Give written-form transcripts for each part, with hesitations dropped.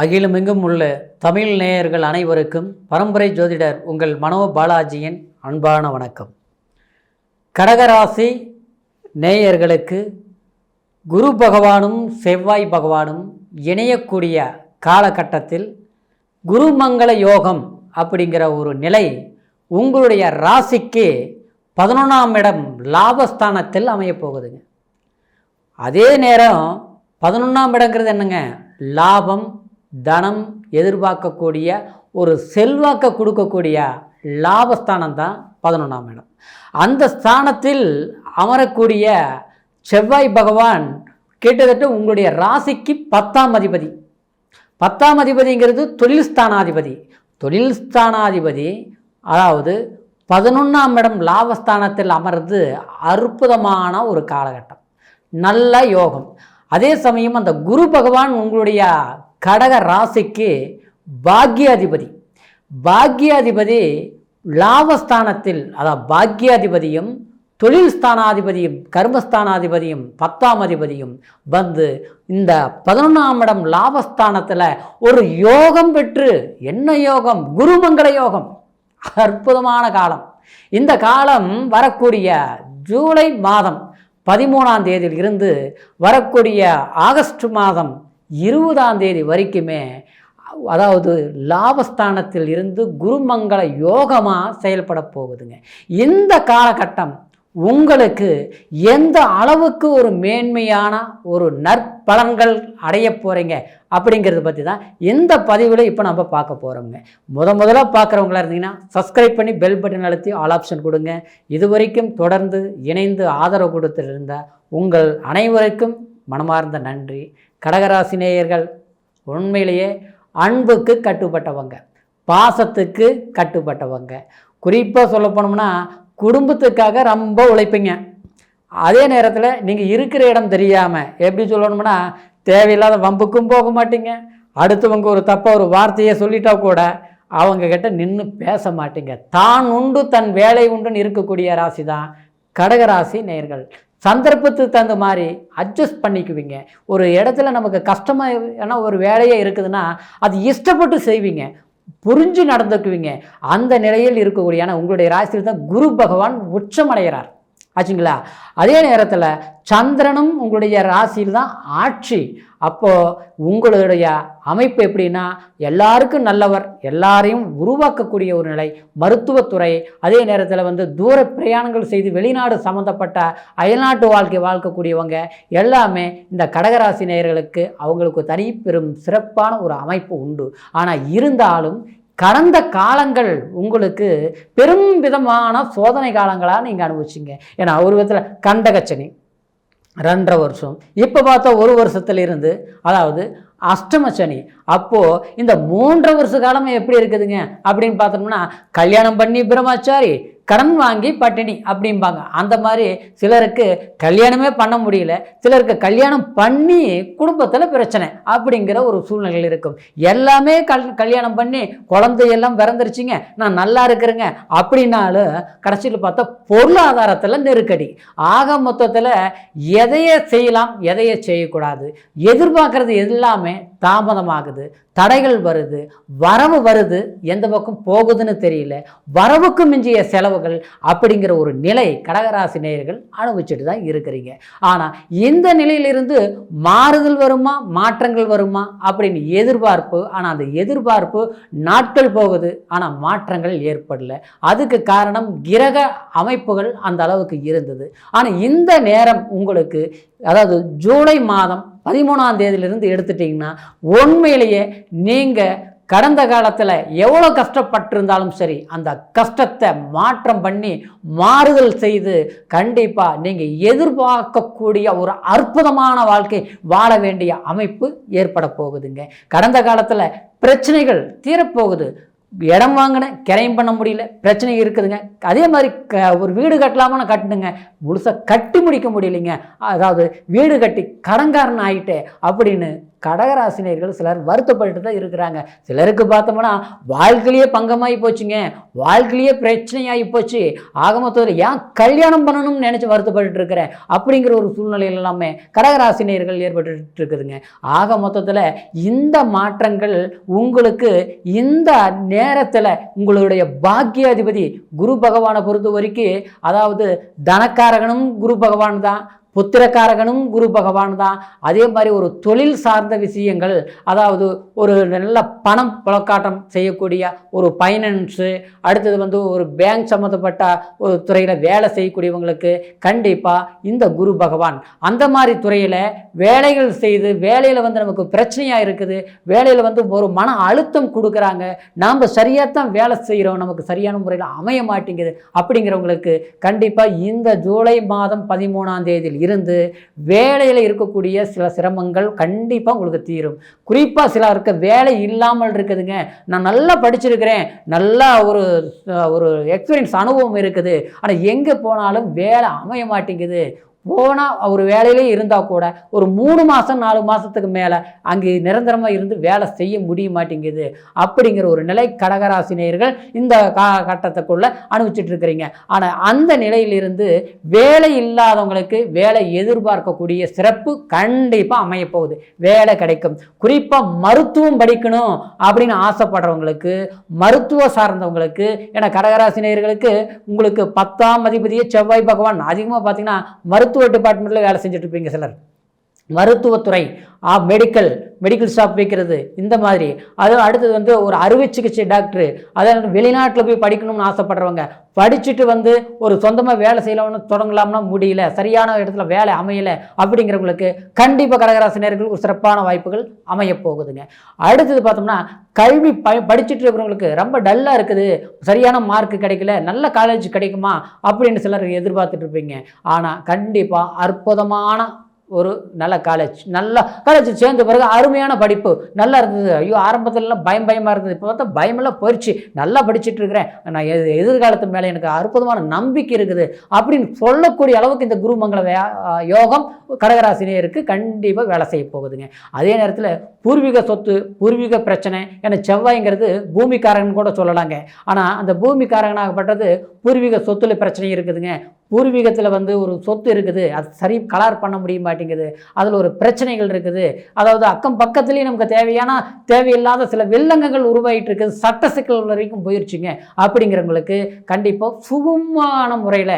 அகிலமெங்கும் உள்ள தமிழ் நேயர்கள் அனைவருக்கும் பரம்பரை ஜோதிடர் உங்கள் மனோ பாலாஜியின் அன்பான வணக்கம். கடகராசி நேயர்களுக்கு குரு பகவானும் செவ்வாய் பகவானும் இணையக்கூடிய காலகட்டத்தில் குருமங்கள யோகம் அப்படிங்கிற ஒரு நிலை உங்களுடைய ராசிக்கு 11ஆம் இடம் லாபஸ்தானத்தில் அமையப்போகுதுங்க. அதே நேரம் 11ஆம் இடங்கிறது என்னங்க, லாபம் தனம் எதிர்பார்க்கக்கூடிய ஒரு செல்வாக்க கொடுக்கக்கூடிய லாபஸ்தானம் தான் 11ஆம் இடம். அந்த ஸ்தானத்தில் அமரக்கூடிய செவ்வாய் பகவான் கிட்டத்தட்ட உங்களுடைய ராசிக்கு 10ஆம் அதிபதி. 10ஆம் அதிபதிங்கிறது தொழில் ஸ்தானாதிபதி. தொழில் ஸ்தானாதிபதி அதாவது 11ஆம் இடம் லாபஸ்தானத்தில் அமர்ந்து அற்புதமான ஒரு காலகட்டம், நல்ல யோகம். அதே சமயம் அந்த குரு பகவான் உங்களுடைய கடக ராசிக்கு பாக்யாதிபதி. பாக்யாதிபதி லாபஸ்தானத்தில், அதாவது பாக்யாதிபதியும் தொழில் ஸ்தானாதிபதியும் கர்மஸ்தானாதிபதியும் 10ஆம் அதிபதியும் வந்து இந்த 11ஆம் இடம் லாபஸ்தானத்தில் ஒரு யோகம் பெற்று, என்ன யோகம், குருமங்கள யோகம், அற்புதமான காலம். இந்த காலம் வரக்கூடிய ஜூலை மாதம் 13ஆம் தேதியில் இருந்து வரக்கூடிய ஆகஸ்ட் மாதம் 20ஆம் தேதி வரைக்குமே, அதாவது லாபஸ்தானத்தில் இருந்து குருமங்கள யோகமாக செயல்பட போகுதுங்க. இந்த காலகட்டம் உங்களுக்கு எந்த அளவுக்கு ஒரு மேன்மையான ஒரு நற்பலன்கள் அடைய போகிறீங்க அப்படிங்கிறத பற்றி தான் இந்த பதிவில் இப்போ நம்ம பார்க்க போகிறோங்க. முதல்ல பார்க்குறவங்களா இருந்தீங்கன்னா சப்ஸ்கிரைப் பண்ணி பெல் பட்டன் அழுத்தி ஆல் ஆப்ஷன் கொடுங்க. இது வரைக்கும் தொடர்ந்து இணைந்து ஆதரவு கொடுத்துட்டு இருந்த உங்கள் அனைவருக்கும் மனமார்ந்த நன்றி. கடகராசி நேயர்கள் உண்மையிலேயே அன்புக்கு கட்டுப்பட்டவங்க, பாசத்துக்கு கட்டுப்பட்டவங்க. குறிப்பாக சொல்ல போனோம்னா குடும்பத்துக்காக ரொம்ப உழைப்பீங்க. அதே நேரத்தில் நீங்கள் இருக்கிற இடம் தெரியாமல், எப்படி சொல்லணும்னா தேவையில்லாத வம்புக்கும் போக மாட்டீங்க. அடுத்தவங்க ஒரு தப்பாக ஒரு வார்த்தையை சொல்லிட்டா கூட அவங்கக்கிட்ட நின்று பேச மாட்டீங்க. தான் உண்டு தன் வேலை உண்டுன்னு இருக்கக்கூடிய ராசி தான் கடகராசி நேயர்கள். சந்தர்ப்பத்துக்கு தகுந்த மாதிரி அட்ஜஸ்ட் பண்ணிக்குவீங்க. ஒரு இடத்துல நமக்கு கஷ்டமாக ஒரு வேலையே இருக்குதுன்னா அது இஷ்டப்பட்டு செய்வீங்க, புரிஞ்சு நடந்துக்குவீங்க. அந்த நிலையில் இருக்கக்கூடிய உங்களுடைய ராசியில் தான் குரு பகவான் உச்சமடைகிறார் ஆச்சுங்களா. அதே நேரத்தில் சந்திரனும் உங்களுடைய ராசியில் தான் ஆட்சி. அப்போது உங்களுடைய அமைப்பு எப்படின்னா எல்லாருக்கும் நல்லவர், எல்லாரையும் உருவாக்கக்கூடிய ஒரு நிலை. மருத்துவத்துறை, அதே நேரத்தில் தூர பிரயாணங்கள் செய்து வெளிநாடு சம்மந்தப்பட்ட அயல்நாட்டு வாழ்க்கை வாழ்க்கக்கூடியவங்க எல்லாமே இந்த கடகராசி நேயர்களுக்கு அவங்களுக்கு தனி பெரும் சிறப்பான ஒரு அமைப்பு உண்டு. ஆனால் இருந்தாலும் கடந்த காலங்கள் உங்களுக்கு பெரும் விதமான சோதனை காலங்களாக நீங்கள் அனுபவிச்சிங்க. ஏன்னா ஒரு விதத்தில் கண்டகச்சனி 2.5 வருஷம், இப்போ பார்த்தா 1 வருஷத்துல இருந்து, அதாவது அஷ்டமச்சனி. அப்போது இந்த 3.5 வருஷ காலமே எப்படி இருக்குதுங்க அப்படின்னு பார்த்தோம்னா, கல்யாணம் பண்ணி பிரம்மச்சாரி, கடன் வாங்கி பட்டினி அப்படிம்பாங்க. அந்த மாதிரி சிலருக்கு கல்யாணமே பண்ண முடியல, சிலருக்கு கல்யாணம் பண்ணி குடும்பத்தில் பிரச்சனை அப்படிங்கிற ஒரு சூழ்நிலைகள் இருக்கும். எல்லாமே கல்யாணம் பண்ணி குழந்தையெல்லாம் பிறந்துருச்சுங்க, நான் நல்லா இருக்கிறேங்க அப்படின்னாலும் கடைசியில் பார்த்தா பொருளாதாரத்தில் நெருக்கடி. ஆக மொத்தத்தில் எதையே செய்யலாம், எதையே செய்யக்கூடாது, எதிர்பார்க்கறது எல்லாமே தாமதமாகுது, தடைகள் வருது, வரவு வருது, எந்த பக்கம் போகுதுன்னு தெரியல, வரவுக்கு மிஞ்சிய செலவுகள் அப்படிங்கிற ஒரு நிலை கடகராசி நேயர்கள் அனுபவிச்சுட்டு தான் இருக்கிறீங்க. ஆனால் இந்த நிலையிலிருந்து மாறுதல் வருமா, மாற்றங்கள் வருமா அப்படின்னு எதிர்பார்ப்பு. ஆனால் அந்த எதிர்பார்ப்பு நாட்கள் போகுது, ஆனால் மாற்றங்கள் ஏற்படல. அதுக்கு காரணம் கிரக அமைப்புகள் அந்த அளவுக்கு இருந்தது. ஆனால் இந்த நேரம் உங்களுக்கு, அதாவது ஜூலை மாதம் 13ஆம் தேதியிலிருந்து எடுத்துட்டிங்கன்னா உண்மையிலேயே நீங்கள் கடந்த காலத்தில் எவ்வளோ கஷ்டப்பட்டிருந்தாலும் சரி, அந்த கஷ்டத்தை மாற்றம் பண்ணி மாறுதல் செய்து கண்டிப்பாக நீங்கள் எதிர்பார்க்கக்கூடிய ஒரு அற்புதமான வாழ்க்கை வாழ வேண்டிய அமைப்பு ஏற்பட போகுதுங்க. கடந்த காலத்தில் பிரச்சனைகள் தீரப்போகுது, இடம் வாங்கினேன், கிரையம் பண்ண முடியல, பிரச்சனை இருக்குதுங்க. அதே மாதிரி ஒரு வீடு கட்டலாமான்னு கட்டணுங்க, முழுசாக கட்டி முடிக்க முடியலைங்க. அதாவது வீடு கட்டி கடன்காரன் ஆகிட்டே அப்படின்னு கடகராசினியர்கள் சிலர் வருத்தப்பட்டு தான் இருக்கிறாங்க. சிலருக்கு பார்த்தோம்னா வாழ்க்கையிலேயே பங்கமாகி போச்சுங்க, வாழ்க்கையிலேயே பிரச்சனையாகி போச்சு. ஆக மொத்தத்தில் ஏன் கல்யாணம் பண்ணணும்னு நினச்சி வருத்தப்பட்டு இருக்கிறேன் அப்படிங்கிற ஒரு சூழ்நிலையில் எல்லாமே கடகராசினியர்கள் ஏற்பட்டு இருக்குதுங்க. ஆக மொத்தத்தில் இந்த மாற்றங்கள் உங்களுக்கு இந்த நேரத்தில் உங்களுடைய பாக்கியாதிபதி குரு பகவானை பொறுத்த வரைக்கும், அதாவது தனக்காரகனும் குரு பகவான் தான், புத்திரக்காரகனும் குரு பகவான் தான். அதே மாதிரி ஒரு தொழில் சார்ந்த விஷயங்கள், அதாவது ஒரு நல்ல பணம் புழக்காட்டம் செய்யக்கூடிய ஒரு ஃபைனான்ஸு, அடுத்தது ஒரு பேங்க் சம்மந்தப்பட்ட ஒரு துறையில் வேலை செய்யக்கூடியவங்களுக்கு கண்டிப்பாக இந்த குரு பகவான் அந்த மாதிரி துறையில் வேலைகள் செய்து வேலையில் நமக்கு பிரச்சனையாக இருக்குது, வேலையில் ஒரு மன அழுத்தம் கொடுக்குறாங்க, நாம் சரியாக தான் வேலை செய்கிறோம், நமக்கு சரியான முறையில் அமைய மாட்டேங்குது அப்படிங்கிறவங்களுக்கு கண்டிப்பாக இந்த ஜூலை மாதம் 13ஆம் தேதியில் இருந்து வேலையில் இருக்கக்கூடிய சில சிரமங்கள் கண்டிப்பாக உங்களுக்கு தீரும். குறிப்பாக சிலருக்கு வேலை இல்லாமல் இருக்குதுங்க, நான் நல்லா படிச்சிருக்கிறேன், நல்லா ஒரு எக்ஸ்பீரியன்ஸ் அனுபவம் இருக்குது, ஆனால் எங்கே போனாலும் வேலை அமைய மாட்டேங்குது, போனால் ஒரு வேலையிலே இருந்தால் கூட ஒரு 3 மாதம் 4 மாதத்துக்கு மேலே அங்கே நிரந்தரமாக இருந்து வேலை செய்ய முடிய மாட்டேங்குது அப்படிங்கிற ஒரு நிலை கடகராசினியர்கள் இந்த காலகட்டத்துக்குள்ளே அனுபவிச்சுட்டு இருக்கிறீங்க. ஆனால் அந்த நிலையிலிருந்து வேலை இல்லாதவங்களுக்கு வேலை எதிர்பார்க்கக்கூடிய சிறப்பு கண்டிப்பாக அமையப்போகுது, வேலை கிடைக்கும். குறிப்பாக மருத்துவம் படிக்கணும் அப்படின்னு ஆசைப்படுறவங்களுக்கு, மருத்துவ சார்ந்தவங்களுக்கு, ஏன்னா கடகராசினியர்களுக்கு உங்களுக்கு 10ஆம் அதிபதியே செவ்வாய் பகவான் அதிகமாக பார்த்தீங்கன்னா மருத்துவ டிபார்ட்மெண்ட்டில் வேலை செஞ்சுட்டு இருப்பீங்க சிலர், மருத்துவத்துறை, மெடிக்கல் ஷாப் வைக்கிறது, இந்த மாதிரி. அது அடுத்தது ஒரு அறுவை சிகிச்சை டாக்டரு, அதாவது வெளிநாட்டில் போய் படிக்கணும்னு ஆசைப்படுறவங்க, படிச்சுட்டு ஒரு சொந்தமாக வேலை செய்யலாம்னு தொடங்கலாம்னா முடியல, சரியான இடத்துல வேலை அமையலை அப்படிங்கிறவங்களுக்கு கண்டிப்பாக கடகராசினியர்கள் ஒரு சிறப்பான வாய்ப்புகள் அமைய போகுதுங்க. அடுத்தது பார்த்தோம்னா கல்வி படிச்சுட்டு இருக்கிறவங்களுக்கு ரொம்ப டல்லாக இருக்குது, சரியான மார்க் கிடைக்கல, நல்ல காலேஜ் கிடைக்குமா அப்படின்னு சிலர் எதிர்பார்த்துட்டு இருப்பீங்க. ஆனால் கண்டிப்பாக அற்புதமான ஒரு நல்ல காலேஜ் சேர்ந்த பிறகு அருமையான படிப்பு நல்லா இருந்தது. ஐயோ ஆரம்பத்துலலாம் பயமாக இருந்தது, இப்போ பார்த்தா பயமெல்லாம் போயிடுச்சு, நல்லா படிச்சுட்டு இருக்கிறேன், நான் எதிர்காலத்து மேலே எனக்கு அற்புதமான நம்பிக்கை இருக்குது அப்படின்னு சொல்லக்கூடிய அளவுக்கு இந்த குருமங்கள யோகம் கடகராசினியருக்கு கண்டிப்பாக வேலை செய்ய போகுதுங்க. அதே நேரத்தில் பூர்வீக சொத்து, பூர்வீக பிரச்சனை, ஏன்னா செவ்வாய்ங்கிறது பூமிக்காரன் கூட சொல்லலாங்க. ஆனால் அந்த பூமிக்காரனாகப்பட்டது பூர்வீக சொத்துல பிரச்சனை இருக்குதுங்க. பூர்வீகத்தில் ஒரு சொத்து இருக்குது, அது சரி கலார் பண்ண முடிய மாட்டேங்குது, அதில் ஒரு பிரச்சனைகள் இருக்குது, அதாவது அக்கம் பக்கத்துலேயும் நமக்கு தேவையில்லாத சில வெள்ளங்கங்கள் உருவாகிட்டு இருக்குது, சட்ட சிக்கல் வரைக்கும் போயிடுச்சுங்க அப்படிங்கிறவங்களுக்கு கண்டிப்பாக சுகமான முறையில்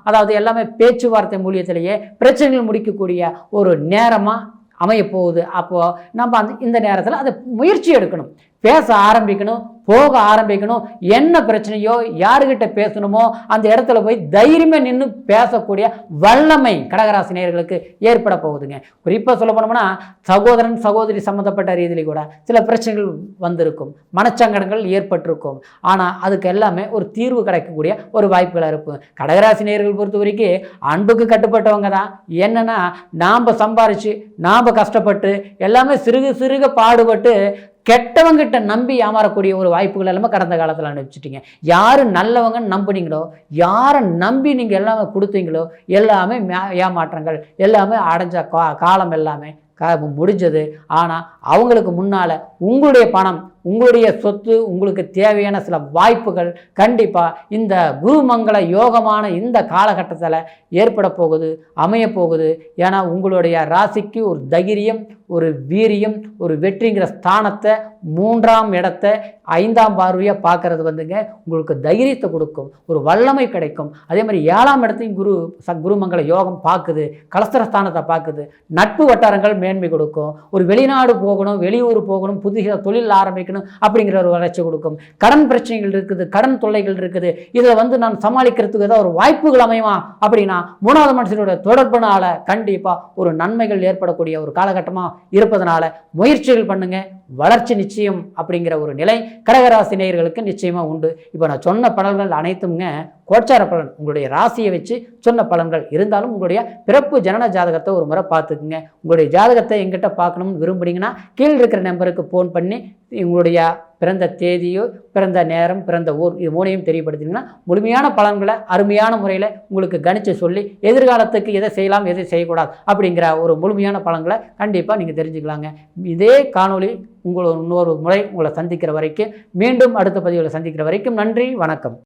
அதாவது எல்லாமே பேச்சுவார்த்தை மூலியத்திலேயே பிரச்சனைகள் முடிக்கக்கூடிய ஒரு நேரமாக அமையப்போகுது. அப்போது நம்ம இந்த நேரத்தில் அதை முயற்சி எடுக்கணும், பேச ஆரம்பிக்கணும், போக ஆரம்பிக்கணும், என்ன பிரச்சனையோ யாருக்கிட்ட பேசணுமோ அந்த இடத்துல போய் தைரியமாக நின்று பேசக்கூடிய வல்லமை கடகராசினியர்களுக்கு ஏற்பட போகுதுங்க. குறிப்பாக சொல்ல போனோம்னா சகோதரன் சகோதரி சம்மந்தப்பட்ட ரீதியில் கூட சில பிரச்சனைகள் வந்திருக்கும், மனச்சங்கடங்கள் ஏற்பட்டிருக்கும். ஆனால் அதுக்கு எல்லாமே ஒரு தீர்வு கிடைக்கக்கூடிய ஒரு வாய்ப்புகளாக இருக்கும். கடகராசினியர்கள் பொறுத்த வரைக்கும் அன்புக்கு கட்டுப்பட்டவங்க தான். என்னென்னா நாம் சம்பாரித்து நாம் கஷ்டப்பட்டு எல்லாமே சிறுக பாடுபட்டு கெட்டவங்கிட்ட நம்பி ஏமாறக்கூடிய ஒரு வாய்ப்புகள் எல்லாமே கடந்த காலத்தில் அனுப்பிச்சிட்டிங்க. யார் நல்லவங்கன்னு நம்புனீங்களோ, யாரை நம்பி நீங்கள் எல்லாமே கொடுத்தீங்களோ எல்லாமே ஏமாற்றங்கள், எல்லாமே அடைஞ்ச காலம் எல்லாமே முடிஞ்சது. ஆனால் அவங்களுக்கு முன்னால் உங்களுடைய பணம், உங்களுடைய சொத்து, உங்களுக்கு தேவையான சில வாய்ப்புகள் கண்டிப்பாக இந்த குருமங்கள யோகமான இந்த காலகட்டத்தில் ஏற்பட போகுது, அமைய போகுது. ஏன்னா உங்களுடைய ராசிக்கு ஒரு தைரியம், ஒரு வீரியம், ஒரு வெற்றிங்கிற ஸ்தானத்தை 3ஆம் இடத்தை 5ஆம் பார்வையாக பார்க்கறது உங்களுக்கு தைரியத்தை கொடுக்கும், ஒரு வல்லமை கிடைக்கும். அதே மாதிரி 7ஆம் இடத்தையும் குருமங்கள யோகம் பார்க்குது, கலஸ்தர ஸ்தானத்தை பார்க்குது, நட்பு வட்டாரங்கள் மேன்மை கொடுக்கும். ஒரு வெளிநாடு போகணும், வெளியூர் போகணும், புதிய தொழில் ஆரம்பிக்கணும் அப்படிங்கிற ஒரு வளர்ச்சி கொடுக்கும். கடன் பிரச்சனைகள் இருக்குது, கடன் தொல்லைகள் இருக்குது, இதில் நான் சமாளிக்கிறதுக்கு ஏதாவது ஒரு வாய்ப்புகள் அமையுமா அப்படின்னா 3வது மனுஷனோட தொடர்புனால கண்டிப்பாக ஒரு நன்மைகள் ஏற்படக்கூடிய ஒரு காலகட்டமாக இருப்பதனால முயற்சிகள் பண்ணுங்க, வளர்ச்சி நிச்சயம் அப்படிங்கிற ஒரு நிலை கடகராசி நேயர்களுக்கு நிச்சயமாக உண்டு. இப்போ நான் சொன்ன பலன்கள் அனைத்துங்க கோச்சார பலன் உங்களுடைய ராசியை வச்சு சொன்ன பலன்கள். இருந்தாலும் உங்களுடைய பிறப்பு ஜனன ஜாதகத்தை ஒரு முறை பார்த்துக்குங்க. உங்களுடைய ஜாதகத்தை எங்கிட்ட பார்க்கணும்னு விரும்புனீங்கன்னா கீழே இருக்கிற நம்பருக்கு ஃபோன் பண்ணி உங்களுடைய பிறந்த தேதியோ பிறந்த நேரம் பிறந்த ஊர் இது மூணையும் தெரியப்படுத்தினீங்கன்னா முழுமையான பலன்களை அருமையான முறையில் உங்களுக்கு கணிச்சு சொல்லி எதிர்காலத்துக்கு எதை செய்யலாம் எதை செய்யக்கூடாது அப்படிங்கிற ஒரு முழுமையான பலன்களை கண்டிப்பாக நீங்கள் தெரிஞ்சுக்கலாங்க. இதே காணொளி இன்னொரு முறை உங்களை சந்திக்கிற வரைக்கும், மீண்டும் அடுத்த பதிவில் சந்திக்கிற வரைக்கும் நன்றி, வணக்கம்.